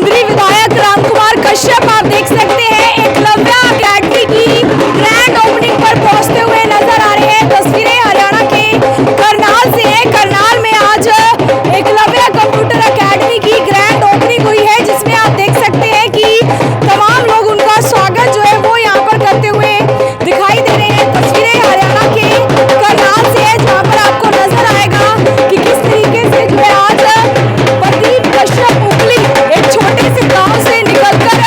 निर्दलीय विधायक रामकुमार कश्यप आप देख सकते हैं एकलव्य अकेडमी की ग्रैंड ओपनिंग पर पहुंचते हुए नजर आ रहे हैं। तस्वीरें हरियाणा के करनाल से है। करनाल में आज एकलव्य कंप्यूटर अकेडमी की ग्रैंड ओपनिंग हुई है, जिसमें आप देख सकते हैं कि तमाम लोग उनका स्वागत जो है वो यहाँ पर करते हुए दिखाई दे रहे हैं। तस्वीरें हरियाणा के करनाल से है, जहाँ पर आपको नजर आएगा कि किस तरीके से जो है आज प्रदीप कश्यप उपली एक छोटे से गांव से निकलकर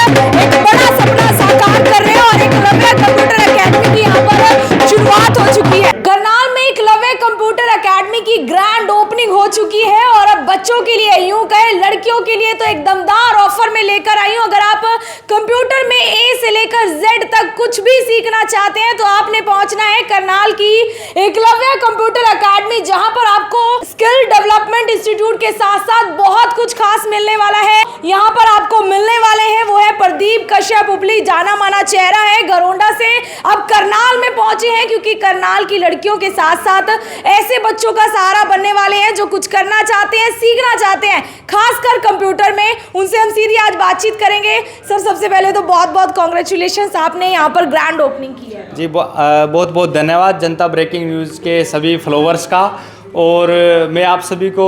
एक बड़ा सपना साकार कर रहे हैं और एकलव्य कंप्यूटर अकेडमी की यहाँ पर शुरुआत हो चुकी है। करनाल में एकलव्य कंप्यूटर अकेडमी की ग्रैंड ओपनिंग हो चुकी है और अब बच्चों के लिए, यूं कहे लड़कियों के लिए तो एक दमदार ऑफर में लेकर आई हूं। अगर आप कंप्यूटर में ए से लेकर जेड तक कुछ भी सीखना चाहते हैं तो आपने पहुंचना है करनाल की एकलव्य कंप्यूटर अकेडमी, जहां पर आपको स्किल डेवलपमेंट इंस्टीट्यूट के साथ साथ बहुत कुछ खास मिलने वाला है। यहाँ पर आपको मिलने वाले हैं वो है प्रदीप कश्यप उपली, जाना माना चेहरा है गरोंडा से, अब करनाल में पहुंचे हैं क्योंकि करनाल की लड़कियों के साथ साथ ऐसे बच्चों का सहारा बनने वाले हैं जो कुछ करना चाहते हैं, सीखना चाहते हैं, खासकर कंप्यूटर में। उनसे हम सीधी आज बातचीत करेंगे। सर, सबसे पहले तो बहुत बहुत कॉन्ग्रेचुलेशन, आपने यहाँ पर ग्रैंड ओपनिंग की है। जी, बहुत बहुत धन्यवाद जनता ब्रेकिंग न्यूज़ के सभी फॉलोअर्स का। और मैं आप सभी को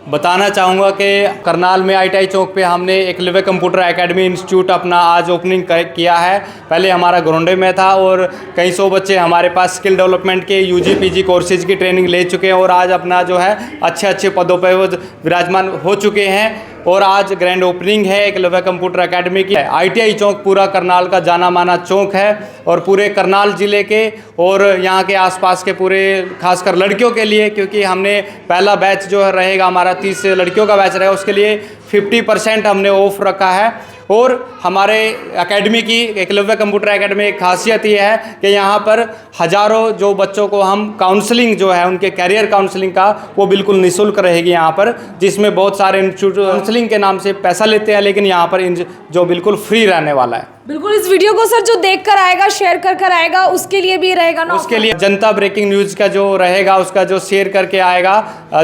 बताना चाहूँगा कि करनाल में ITI चौक पे हमने एकलव्य कंप्यूटर एकेडमी इंस्टीट्यूट अपना आज ओपनिंग किया है। पहले हमारा गोरंडे में था और कई सौ बच्चे हमारे पास स्किल डेवलपमेंट के UG PG कोर्सेज की ट्रेनिंग ले चुके हैं और आज अपना जो है अच्छे अच्छे पदों पर वो विराजमान हो चुके हैं। और आज ग्रैंड ओपनिंग है एकलव्य कंप्यूटर एकेडमी की। ITI चौक पूरा करनाल का जाना माना चौक है और पूरे करनाल ज़िले के और यहाँ के आसपास के पूरे खासकर लड़कियों के लिए, क्योंकि हमने पहला बैच जो है रहेगा हमारा 30 लड़कियों का बैच रहेगा, उसके लिए 50% हमने ऑफ रखा है। और हमारे एकेडमी की एकलव्य कंप्यूटर एकेडमी एक खासियत ये है कि यहाँ पर हज़ारों जो बच्चों को हम काउंसलिंग जो है उनके कैरियर काउंसलिंग का वो बिल्कुल निःशुल्क रहेगी यहाँ पर, जिसमें बहुत सारे इंस्टीट्यूट काउंसलिंग के नाम से पैसा लेते हैं, लेकिन यहाँ पर जो बिल्कुल फ्री रहने वाला है। बिल्कुल, इस वीडियो को सर जो देख कर आएगा, शेयर कर आएगा, उसके लिए भी रहेगा ना? उसके लिए जनता ब्रेकिंग न्यूज़ का जो रहेगा, उसका जो शेयर करके आएगा,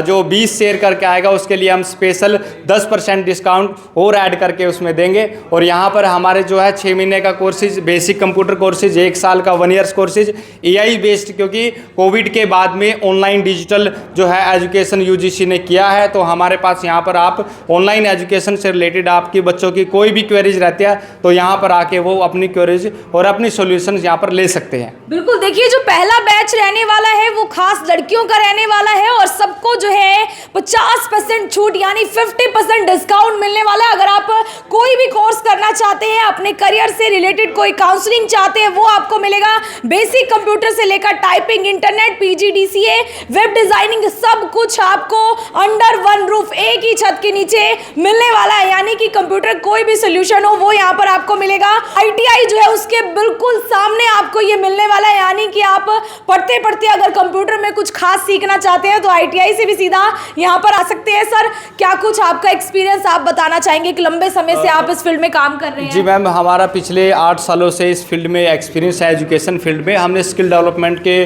जो 20 शेयर करके आएगा, उसके लिए हम स्पेशल 10% डिस्काउंट और ऐड करके उसमें देंगे। और यहाँ पर हमारे जो है 6 महीने का कोर्सेज, बेसिक कंप्यूटर कोर्सेज, 1 साल का 1 ईयर्स कोर्सेज AI बेस्ड, क्योंकि कोविड के बाद में ऑनलाइन डिजिटल जो है एजुकेशन UGC ने किया है, तो हमारे पास यहाँ पर आप ऑनलाइन एजुकेशन से रिलेटेड आपकी बच्चों की कोई भी क्वेरीज रहती है तो यहाँ पर आके वो अपनी क्वेरीज और अपनी सॉल्यूशन यहाँ पर ले सकते हैं। बिल्कुल, देखिए जो पहला बैच रहने वाला है वो खास लड़कियों का रहने वाला है और सबको जो है 50% छूट यानी 50% डिस्काउंट मिलने वाला है। अगर आप कोई भी कोर्स करना चाहते हैं, अपने करियर से रिलेटेड कोई काउंसलिंग चाहते हैं, वो आपको मिलेगा। बेसिक कंप्यूटर से लेकर typing, internet, PG DCA, web designing, सब कुछ आपको अंडर वन रूफ, एक ही छत के नीचे मिलने वाला है। यानी कि कंप्यूटर कोई भी सोल्यूशन हो वो यहाँ पर आपको मिलेगा। ITI जो है उसके बिल्कुल सामने आपको ये मिलने वाला है, यानी कि आप पढ़ते पढ़ते अगर कंप्यूटर में कुछ खास सीखना चाहते हैं तो ITI से भी सीधा यहाँ पर आ सकते हैं। सर, क्या कुछ आपका एक्सपीरियंस आप बताना चाहेंगे कि लंबे समय से आप इस फील्ड में काम कर रहे हैं? जी मैम, हमारा पिछले 8 सालों से इस फील्ड में एक्सपीरियंस है। एजुकेशन फील्ड में हमने स्किल डेवलपमेंट के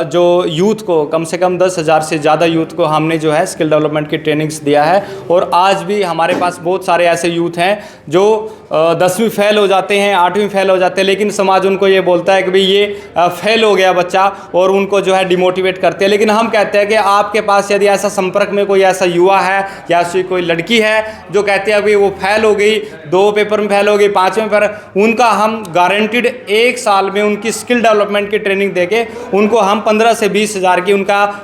जो यूथ को, कम से कम 10,000 से ज़्यादा यूथ को हमने जो है स्किल डेवलपमेंट की ट्रेनिंग्स दिया है। और आज भी हमारे पास बहुत सारे ऐसे यूथ हैं जो 10वीं फेल हो जाते हैं, 8वीं फेल हो जाते हैं, लेकिन समाज उनको ये बोलता है कि भाई ये फेल हो गया बच्चा, और उनको जो है डिमोटिवेट करते हैं। लेकिन हम कहते हैं कि आपके पास यदि ऐसा संपर्क में कोई ऐसा युवा है या ऐसी कोई लड़की है जो कहते हैं भाई वो फेल हो गई, 2 पेपर में फेल हो गई, 5वें पेपर, उनका हम गारंटीड 1 साल में उनकी स्किल डेवलपमेंट की ट्रेनिंग देके उनको हम 15 से 20 हज़ार की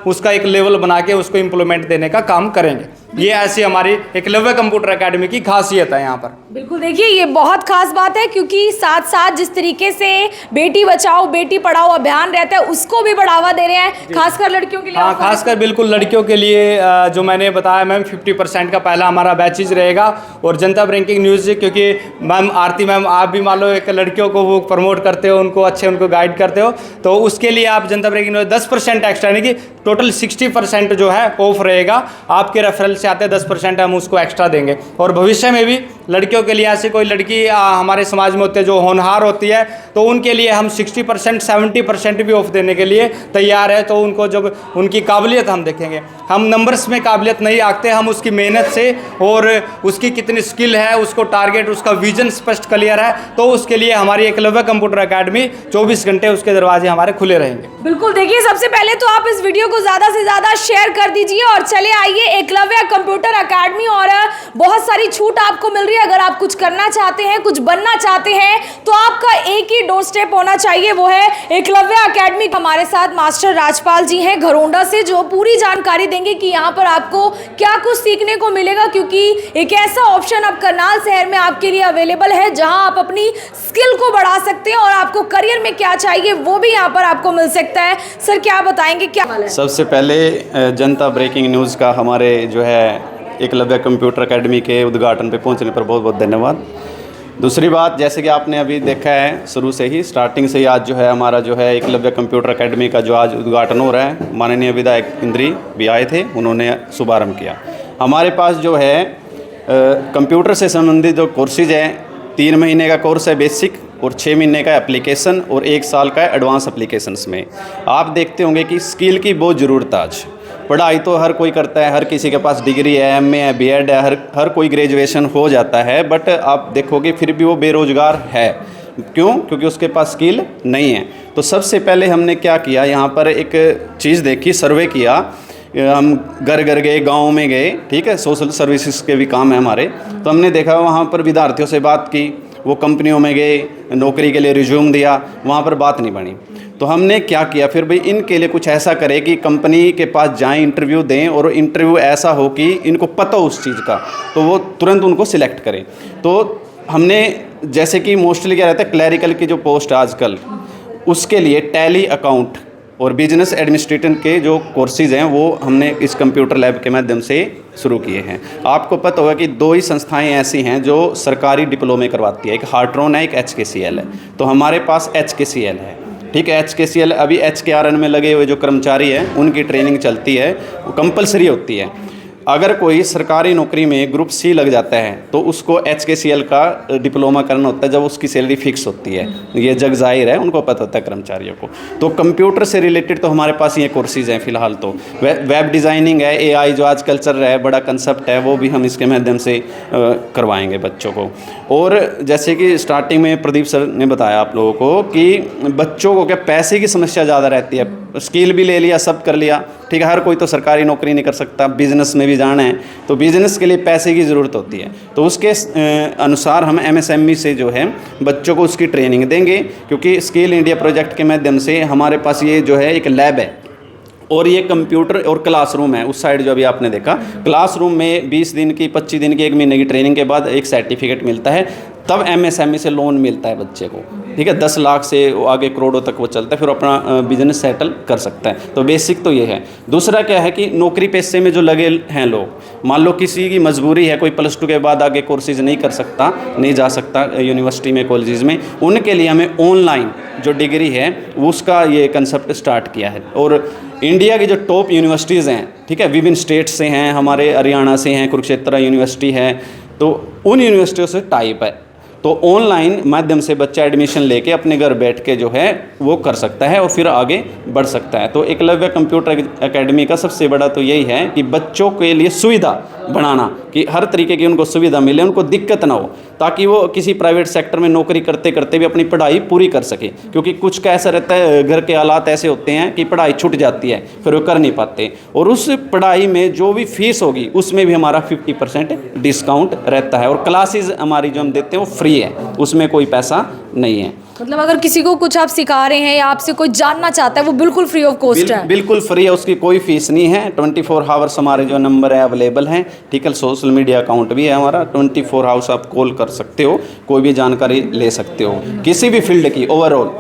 उसका एक लेवल बना के उसको इम्प्लीमेंट देने का काम करेंगे। ये ऐसी हमारी एकलव्य कंप्यूटर एकेडमी की खासियत है यहाँ पर। बिल्कुल, देखिए ये बहुत खास बात है क्योंकि साथ साथ जिस तरीके से बेटी बचाओ बेटी पढ़ाओ अभियान रहता है उसको भी बढ़ावा दे रहे हैं, खासकर लड़कियों के लिए। हाँ, खासकर बिल्कुल लड़कियों के लिए जो मैंने बताया मैम, 50% का पहला हमारा बैचेज रहेगा। और जनता ब्रेकिंग न्यूज़, क्योंकि मैम आरती मैम आप भी मान लो एक लड़कियों को वो प्रमोट करते हो, उनको गाइड करते हो, तो उसके लिए आप जनता ब्रेकिंग न्यूज़ 10% एक्स्ट्रा, यानी कि टोटल 60% जो है ऑफ रहेगा। आपके रेफरल से आते 10% हम उसको एक्स्ट्रा देंगे। और भविष्य में भी लड़कियों के लिए ऐसी कोई लड़की हमारे समाज में होती है जो होनहार होती है, तो उनके लिए हम 60% 70% भी ऑफ देने के लिए तैयार है। तो उनको जब उनकी काबिलियत हम देखेंगे, हम नंबर्स में काबिलियत नहीं आंकते, हम उसकी मेहनत से और उसकी कितनी स्किल है, उसको टारगेट, उसका विजन स्पष्ट क्लियर है, तो उसके लिए हमारी एकलव्य कंप्यूटर एकेडमी 24 घंटे उसके दरवाजे हमारे खुले रहेंगे। बिल्कुल, देखिए सबसे पहले तो आप इस वीडियो को ज़्यादा से ज़्यादा शेयर कर दीजिए और चले आइए एकलव्य कंप्यूटर एकेडमी। और बहुत सारी छूट आपको मिल रही है। अगर आप कुछ करना चाहते हैं, कुछ बनना चाहते हैं, तो आपका एक ही डोर स्टेप होना चाहिए, वो है एकलव्य एकेडमी। हमारे साथ मास्टर राजपाल जी हैं घरोंडा से, जो पूरी जानकारी देंगे कि यहाँ पर आपको क्या कुछ सीखने को मिलेगा, क्योंकि एक ऐसा ऑप्शन अब करनाल शहर में आपके लिए अवेलेबल है जहाँ आप अपनी स्किल को बढ़ा सकते हैं और आपको करियर में क्या चाहिए वो भी यहाँ पर आपको मिल सकता है। सर क्या बताएंगे, क्या हाल है? सबसे पहले जनता ब्रेकिंग न्यूज़ का हमारे जो है एकलव्य कंप्यूटर एकेडमी के उद्घाटन पे पहुंचने पर बहुत बहुत धन्यवाद। दूसरी बात, जैसे कि आपने अभी देखा है शुरू से ही, स्टार्टिंग से ही आज जो है हमारा जो है एकलव्य कंप्यूटर एकेडमी का जो आज उद्घाटन हो रहा है, माननीय विधायक इंद्री भी आए थे, उन्होंने शुभारंभ किया। हमारे पास जो है कंप्यूटर से संबंधित जो कोर्सेज हैं, 3 महीने का कोर्स है बेसिक और 6 महीने का एप्लीकेशन और 1 साल का एडवांस एप्लीकेशंस में। आप देखते होंगे कि स्किल की बहुत ज़रूरत है आज। पढ़ाई तो हर कोई करता है, हर किसी के पास डिग्री है, एमए है, बीएड है, हर कोई ग्रेजुएशन हो जाता है, बट आप देखोगे फिर भी वो बेरोज़गार है। क्यों? क्योंकि उसके पास स्किल नहीं है। तो सबसे पहले हमने क्या किया, यहाँ पर एक चीज़ देखी, सर्वे किया, हम घर घर गए, गाँव में गए, ठीक है, सोशल सर्विसेज के भी काम है हमारे। तो हमने देखा वहाँ पर विद्यार्थियों से बात की, वो कंपनियों में गए, नौकरी के लिए रिज्यूम दिया, वहाँ पर बात नहीं बनी। तो हमने क्या किया फिर भाई, इनके लिए कुछ ऐसा करें कि कंपनी के पास जाएं, इंटरव्यू दें और इंटरव्यू ऐसा हो कि इनको पता हो उस चीज़ का, तो वो तुरंत उनको सिलेक्ट करें। तो हमने जैसे कि मोस्टली क्या रहता है, क्लैरिकल की जो पोस्ट आजकल, उसके लिए टैली अकाउंट और बिजनेस एडमिनिस्ट्रेटर के जो कोर्सेज़ हैं वो हमने इस कंप्यूटर लैब के माध्यम से शुरू किए हैं। आपको पता होगा कि 2 ही संस्थाएं ऐसी हैं जो सरकारी डिप्लोमे करवाती है, एक हार्ट्रॉन है, एक HKCL है। तो हमारे पास HKCL है, ठीक है। HKCL अभी HKRN में लगे हुए जो कर्मचारी हैं उनकी ट्रेनिंग चलती है, वो कंपलसरी होती है। अगर कोई सरकारी नौकरी में ग्रुप C लग जाता है तो उसको HKCL का डिप्लोमा करना होता है, जब उसकी सैलरी फिक्स होती है। ये जग जाहिर है, उनको पता होता है कर्मचारियों को। तो कंप्यूटर से रिलेटेड तो हमारे पास ये कोर्सेज हैं फ़िलहाल। तो वेब डिज़ाइनिंग है, AI जो आजकल चल रहा है, बड़ा कंसेप्ट है, वो भी हम इसके माध्यम से करवाएंगे बच्चों को। और जैसे कि स्टार्टिंग में प्रदीप सर ने बताया आप लोगों को कि बच्चों को क्या पैसे की समस्या ज़्यादा रहती है। स्किल भी ले लिया, सब कर लिया, ठीक है, हर कोई तो सरकारी नौकरी नहीं कर सकता, बिजनेस में भी जाना है, तो बिजनेस के लिए पैसे की ज़रूरत होती है। तो उसके अनुसार हम MSME से जो है बच्चों को उसकी ट्रेनिंग देंगे, क्योंकि स्किल इंडिया प्रोजेक्ट के माध्यम से हमारे पास ये जो है एक लैब है और ये कंप्यूटर और क्लासरूम है। उस साइड जो अभी आपने देखा, क्लासरूम में 20 दिन की, 25 दिन की, 1 महीने की ट्रेनिंग के बाद एक सर्टिफिकेट मिलता है, तब MSME से लोन मिलता है बच्चे को, ठीक है। 10 लाख से आगे करोड़ों तक वो चलता है, फिर अपना बिजनेस सेटल कर सकता है। तो बेसिक तो ये है। दूसरा क्या है कि नौकरी पेशे में जो लगे हैं लोग, मान लो किसी की मजबूरी है, कोई +2 के बाद आगे कोर्सेज नहीं कर सकता, नहीं जा सकता यूनिवर्सिटी में, कॉलेजेस में, उनके लिए हमें ऑनलाइन जो डिग्री है उसका ये कंसेप्ट स्टार्ट किया है। और इंडिया की जो टॉप यूनिवर्सिटीज़ हैं, ठीक है, विभिन्न स्टेट से हैं, हमारे हरियाणा से हैं, कुरुक्षेत्र यूनिवर्सिटी है, तो उन यूनिवर्सिटियों से टाइप है। तो ऑनलाइन माध्यम से बच्चा एडमिशन लेके अपने घर बैठ के जो है वो कर सकता है और फिर आगे बढ़ सकता है। तो एकलव्य कंप्यूटर एकेडमी का सबसे बड़ा तो यही है कि बच्चों के लिए सुविधा बनाना, कि हर तरीके की उनको सुविधा मिले, उनको दिक्कत ना हो, ताकि वो किसी प्राइवेट सेक्टर में नौकरी करते करते भी अपनी पढ़ाई पूरी कर सके। क्योंकि कुछ का ऐसा रहता है, घर के हालात ऐसे होते हैं कि पढ़ाई छूट जाती है, फिर वो कर नहीं पाते, और उस पढ़ाई में जो भी फीस होगी उसमें भी हमारा 50% डिस्काउंट रहता है। और क्लासेज हमारी जो हम देते हैं वो फ्री है, उसमें कोई पैसा नहीं है। मतलब अगर किसी को कुछ आप सिखा रहे हैं या आपसे कोई जानना चाहता है, वो बिल्कुल फ्री ऑफ कॉस्ट है? बिल्कुल फ्री है, उसकी कोई फीस नहीं है। 24 आवर्स हमारे जो नंबर है अवेलेबल हैं, ठीक है। सोशल मीडिया अकाउंट भी है हमारा, 24 आवर्स आप कॉल कर सकते हो, कोई भी जानकारी ले सकते हो किसी भी फील्ड की। ओवरऑल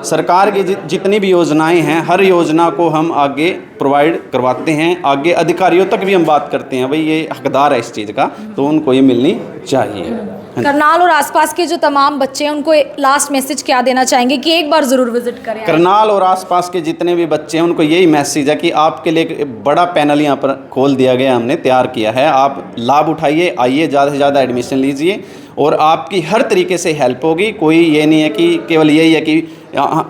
सरकार की जितनी भी योजनाएं हैं, हर योजना को हम आगे प्रोवाइड करवाते हैं। आगे अधिकारियों तक भी हम बात करते हैं, भाई ये हकदार है इस चीज़ का, तो उनको ये मिलनी चाहिए। करनाल और आसपास के जो तमाम बच्चे हैं उनको लास्ट मैसेज क्या देना चाहेंगे कि एक बार ज़रूर विजिट करें? करनाल और आसपास के जितने भी बच्चे हैं उनको यही मैसेज है कि आपके लिए एक बड़ा पैनल यहाँ पर खोल दिया गया, हमने तैयार किया है। आप लाभ उठाइए, आइए, ज़्यादा से ज़्यादा एडमिशन लीजिए और आपकी हर तरीके से हेल्प होगी। कोई ये नहीं है कि केवल यही है कि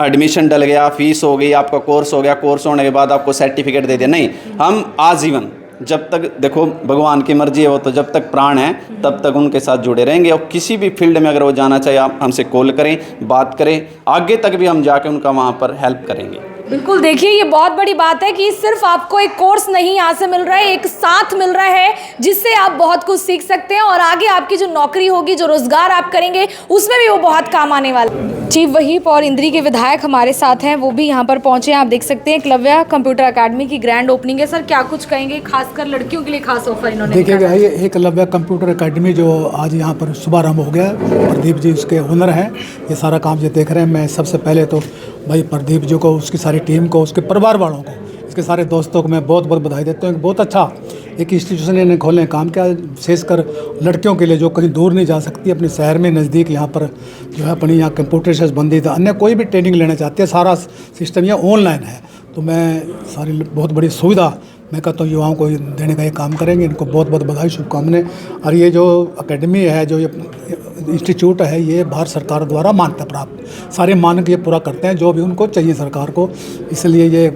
एडमिशन डल गया, फीस हो गई, आपका कोर्स हो गया, कोर्स होने के बाद आपको सर्टिफिकेट दे दिया, नहीं। हम आजीवन, जब तक देखो भगवान की मर्जी है, वो तो जब तक प्राण है तब तक उनके साथ जुड़े रहेंगे। और किसी भी फील्ड में अगर वो जाना चाहिए, आप हमसे कॉल करें, बात करें, आगे तक भी हम जाके उनका वहाँ पर हेल्प करेंगे। बिल्कुल, देखिए ये बहुत बड़ी बात है कि सिर्फ आपको एक कोर्स नहीं यहाँ से मिल रहा है, एक साथ मिल रहा है जिससे आप बहुत कुछ सीख सकते हैं और आगे आपकी जो नौकरी होगी, जो रोजगार आप करेंगे, उसमें भी वो बहुत काम आने वाला है। चीफ वहीप और इंद्री के विधायक हमारे साथ हैं, वो भी यहाँ पर पहुंचे हैं। आप देख सकते हैं एकलव्य कंप्यूटर अकेडमी की ग्रैंड ओपनिंग है। सर, क्या कुछ कहेंगे, खासकर लड़कियों के लिए खास ऑफर इन्होंने देखिएगा, ये एकलव्य कंप्यूटर अकेडमी जो आज यहाँ पर शुभारंभ हो गया, प्रदीप जी उसके ओनर हैं। ये सारा काम जो देख रहे हैं, मैं सबसे पहले तो भाई प्रदीप जी को, उसकी सारी टीम को, उसके परिवार वालों को, इसके सारे दोस्तों को मैं बहुत बहुत बधाई देता हूँ। बहुत अच्छा एक इंस्टीट्यूशन इन्हें खोलने काम किया, विशेषकर लड़कियों के लिए जो कहीं दूर नहीं जा सकती, अपने शहर में नज़दीक यहाँ पर जो है अपनी यहाँ कंप्यूटर से संबंधित अन्य कोई भी ट्रेनिंग लेना चाहते हैं, सारा सिस्टम यहाँ ऑनलाइन है। तो मैं सारी बहुत बड़ी सुविधा मैं कहता हूँ युवाओं को देने का ये काम करेंगे। इनको बहुत बहुत बधाई, शुभकामनाएं। और ये जो अकेडमी है, जो ये इंस्टीट्यूट है, ये भारत सरकार द्वारा मान्यता प्राप्त, सारे मानक ये पूरा करते हैं जो भी उनको चाहिए सरकार को, इसलिए ये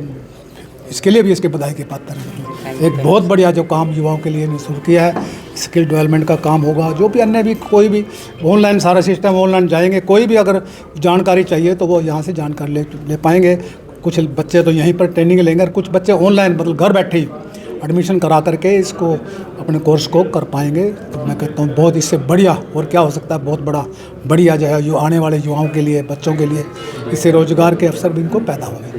इसके लिए भी इसके बधाई के पात्र हैं। एक बहुत बढ़िया जो काम युवाओं के लिए इन्होंने शुरू किया है, स्किल डेवलपमेंट का काम होगा, जो भी अन्य भी कोई भी ऑनलाइन, सारा सिस्टम ऑनलाइन जाएंगे। कोई भी अगर जानकारी चाहिए तो वो यहाँ से जानकारी ले पाएंगे। कुछ बच्चे तो यहीं पर ट्रेनिंग लेंगे और कुछ बच्चे ऑनलाइन मतलब घर बैठे ही एडमिशन करा करके इसको अपने कोर्स को कर पाएंगे। तो मैं कहता हूँ बहुत इससे बढ़िया और क्या हो सकता है, बहुत बढ़िया जो है आने वाले युवाओं के लिए, बच्चों के लिए इससे रोजगार के अवसर भी इनको पैदा होंगे।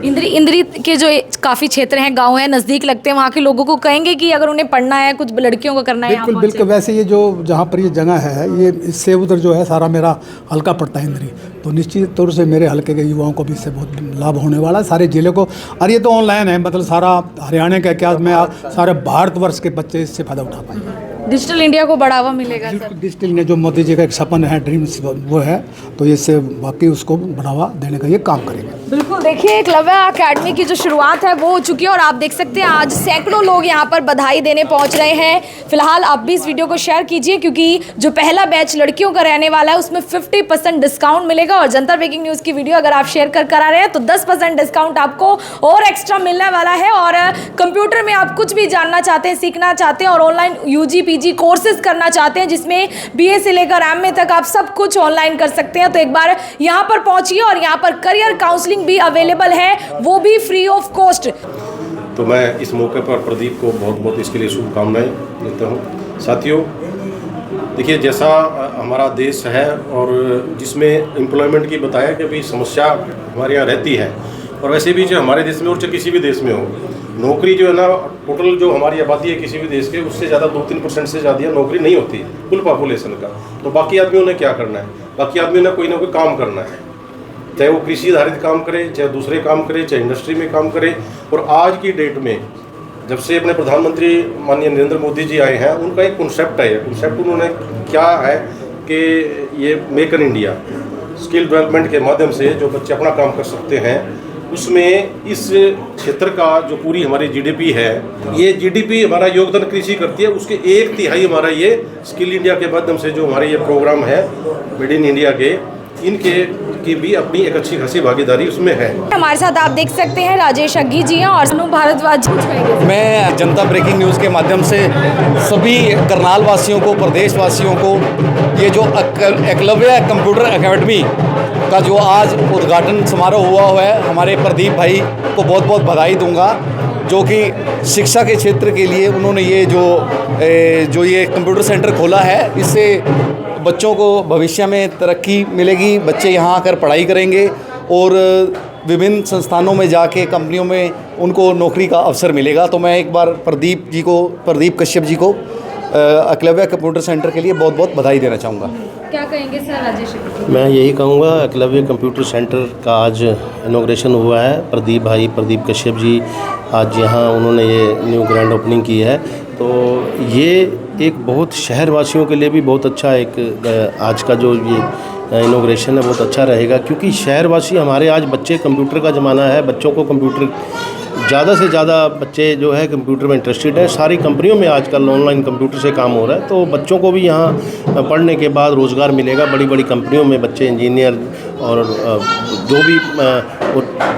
इंद्री के जो काफ़ी क्षेत्र हैं, गांव हैं, नज़दीक लगते हैं, वहाँ के लोगों को कहेंगे कि अगर उन्हें पढ़ना है, कुछ लड़कियों को करना है, बिल्कुल बिल्कुल। वैसे ये जो जहाँ पर ये जगह है, ये इससे उधर जो है सारा मेरा हल्का पड़ता है इंद्री, तो निश्चित तौर से मेरे हल्के के युवाओं को भी इससे बहुत लाभ होने वाला है, सारे जिले को। और ये तो ऑनलाइन है, मतलब सारा हरियाणा का क्या, मैं सारे भारतवर्ष के बच्चे इससे फ़ायदा उठा पाएंगे। डिजिटल इंडिया को बढ़ावा मिलेगा सर। डिजिटल इंडिया जो मोदी जी का एक सपन है, ड्रीम्स वो है, तो इससे बाकी उसको बढ़ावा देने का ये काम करेंगे। बिल्कुल, देखिए एकलव्य अकेडमी की जो शुरुआत है वो हो चुकी है और आप देख सकते हैं आज सैकड़ों लोग यहाँ पर बधाई देने पहुँच रहे हैं। फिलहाल आप भी इस वीडियो को शेयर कीजिए क्योंकि जो पहला बैच लड़कियों का रहने वाला है उसमें 50% डिस्काउंट मिलेगा और जनता ब्रेकिंग न्यूज़ की वीडियो अगर आप शेयर कर रहे हैं तो 10% डिस्काउंट आपको और एक्स्ट्रा मिलने वाला है। और कंप्यूटर में आप कुछ भी जानना चाहते हैं, सीखना चाहते हैं और ऑनलाइन UG PG कोर्सेज करना चाहते हैं जिसमें BA से लेकर MA तक आप सब कुछ ऑनलाइन कर सकते हैं, तो एक बार यहाँ पर पहुँचिए और यहाँ पर करियर काउंसलिंग भी अवेलेबल है, वो भी फ्री ऑफ कॉस्ट। तो मैं इस मौके पर प्रदीप को बहुत बहुत इसके लिए शुभकामनाएं देता हूँ। साथियों, देखिए जैसा हमारा देश है और जिसमें एम्प्लॉयमेंट की बताया कि अभी समस्या हमारे यहाँ रहती है, और वैसे भी जो हमारे देश में और चाहे किसी भी देश में हो, नौकरी जो है ना, टोटल जो हमारी आबादी है किसी भी देश के, उससे ज़्यादा 2-3% से ज़्यादा नौकरी नहीं होती कुल पॉपुलेशन का। तो बाकी आदमियों ने क्या करना है, बाकी आदमियों ने कोई ना कोई काम करना है, चाहे वो कृषि आधारित काम करे, चाहे दूसरे काम करे, चाहे इंडस्ट्री में काम करे। और आज की डेट में जब से अपने प्रधानमंत्री माननीय नरेंद्र मोदी जी आए हैं, उनका एक कॉन्सेप्ट है। कॉन्सेप्ट उन्होंने क्या है कि ये make in India skill development के माध्यम से जो बच्चे अपना काम कर सकते हैं, उसमें इस क्षेत्र का जो पूरी हमारी GDP है, ये GDP हमारा योगदान कृषि करती है, उसके 1/3 हमारा ये स्किल इंडिया के माध्यम से जो हमारे ये प्रोग्राम है मेड इन इंडिया के, इनके की भी अपनी एक अच्छी खासी भागीदारी उसमें है। हमारे साथ आप देख सकते हैं राजेश अग्गी जी हैं और अनु भारद्वाज जी। मैं जनता ब्रेकिंग न्यूज़ के माध्यम से सभी करनाल वासियों को, प्रदेश वासियों को ये जो एकलव्य कंप्यूटर अकेडमी का जो आज उद्घाटन समारोह हुआ है, हमारे प्रदीप भाई को बहुत बहुत बधाई दूंगा, जो कि शिक्षा के क्षेत्र के लिए उन्होंने ये जो ये कंप्यूटर सेंटर खोला है। इससे बच्चों को भविष्य में तरक्की मिलेगी, बच्चे यहाँ आकर पढ़ाई करेंगे और विभिन्न संस्थानों में जाके कंपनियों में उनको नौकरी का अवसर मिलेगा। तो मैं एक बार प्रदीप कश्यप जी को एकलव्य कंप्यूटर सेंटर के लिए बहुत बहुत बधाई देना चाहूँगा। क्या कहेंगे सर राजेश? मैं यही कहूँगा, एकलव्य कंप्यूटर सेंटर का आज इनॉग्रेशन हुआ है। प्रदीप कश्यप जी आज यहाँ उन्होंने ये न्यू ग्रैंड ओपनिंग की है। तो ये एक बहुत शहरवासियों के लिए भी बहुत अच्छा एक आज का जो ये इनॉग्रेशन है बहुत अच्छा रहेगा, क्योंकि शहरवासी हमारे आज बच्चे कंप्यूटर का ज़माना है, बच्चों को कंप्यूटर ज़्यादा से ज़्यादा बच्चे जो है कंप्यूटर में इंटरेस्टेड हैं। सारी कंपनियों में आजकल ऑनलाइन कंप्यूटर से काम हो रहा है, तो बच्चों को भी यहाँ पढ़ने के बाद रोज़गार मिलेगा। बड़ी बड़ी कंपनियों में बच्चे इंजीनियर और जो भी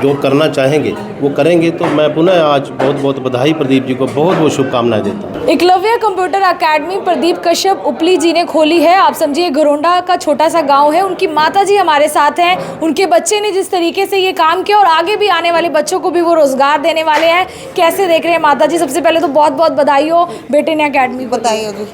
जो करना चाहेंगे वो करेंगे। तो मैं पुनः आज बहुत बहुत बधाई प्रदीप जी को बहुत बहुत शुभकामनाएं देता हूँ। एकलव्य कंप्यूटर एकेडमी प्रदीप कश्यप उपली जी ने खोली है। आप समझिए घरोंडा का छोटा सा गांव है। उनकी माता जी हमारे साथ हैं। उनके बच्चे ने जिस तरीके से ये काम किया और आगे भी आने वाले बच्चों को भी वो रोजगार देने वाले हैं। कैसे देख रहे हैं माता जी? सबसे पहले तो बहुत बहुत बधाई हो बेटे ने एकेडमी बधाई हो जी।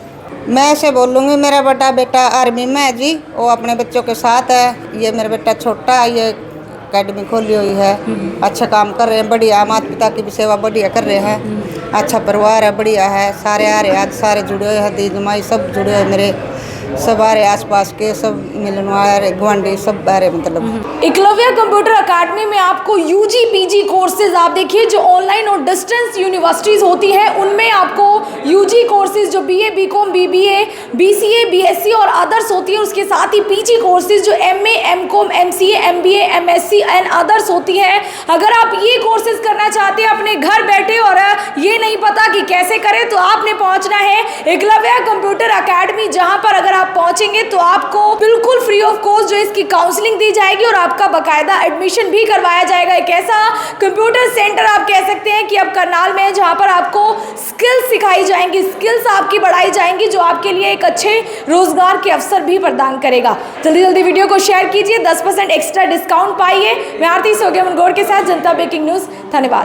मैं ऐसे बोलूँगी, मेरा बड़ा बेटा आर्मी में है जी, वो अपने बच्चों के साथ है। ये मेरा बेटा छोटा है, ये एकेडमी खोली हुई है। अच्छा काम कर रहे हैं, बढ़िया। माता पिता की भी सेवा बढ़िया कर रहे हैं। अच्छा परिवार है, बढ़िया है। सारे आ रहे, आज सारे जुड़े हुए हैं, दीदी माई सब जुड़े हुए मेरे, सब आ रहे आसपास के, सब मिलन आ रहे, गुआंढी सब आ रहे। मतलब एकलव्य कंप्यूटर एकेडमी में आपको यूजी पीजी कोर्सेज, आप देखिए जो ऑनलाइन और डिस्टेंस यूनिवर्सिटीज़ होती हैं उनमें आपको यूजी कोर्सेज जो BA BCom BBA BCA BSc और अदर्स होती है, उसके साथ ही पीजी कोर्सेज जो MA MCom MCA MBA MSc and others होती हैं। अगर आप ये कोर्सेज करना चाहते हैं अपने घर बैठे और ये नहीं पता कि कैसे करें, तो आपने पहुंचना है एकलव्य कंप्यूटर एकेडमी, जहां पर अगर आप पहुंचेंगे तो आपको बिल्कुल फ्री ऑफ कॉस्ट जो इसकी काउंसलिंग दी जाएगी और आपका बाकायदा एडमिशन भी करवाया जाएगा। एक ऐसा कंप्यूटर सेंटर आप कह सकते हैं कि अब करनाल में है, जहां पर आपको स्किल्स सिखाई जाएंगी, स्किल्स आपकी बढ़ाई जाएंगी, जो आपके लिए एक अच्छे रोजगार के अवसर भी प्रदान करेगा। जल्दी जल्दी वीडियो को शेयर कीजिए, 10% एक्स्ट्रा डिस्काउंट पाइए। मैं आरती सोगेमन गौड़ के साथ जनता ब्रेकिंग न्यूज़। धन्यवाद।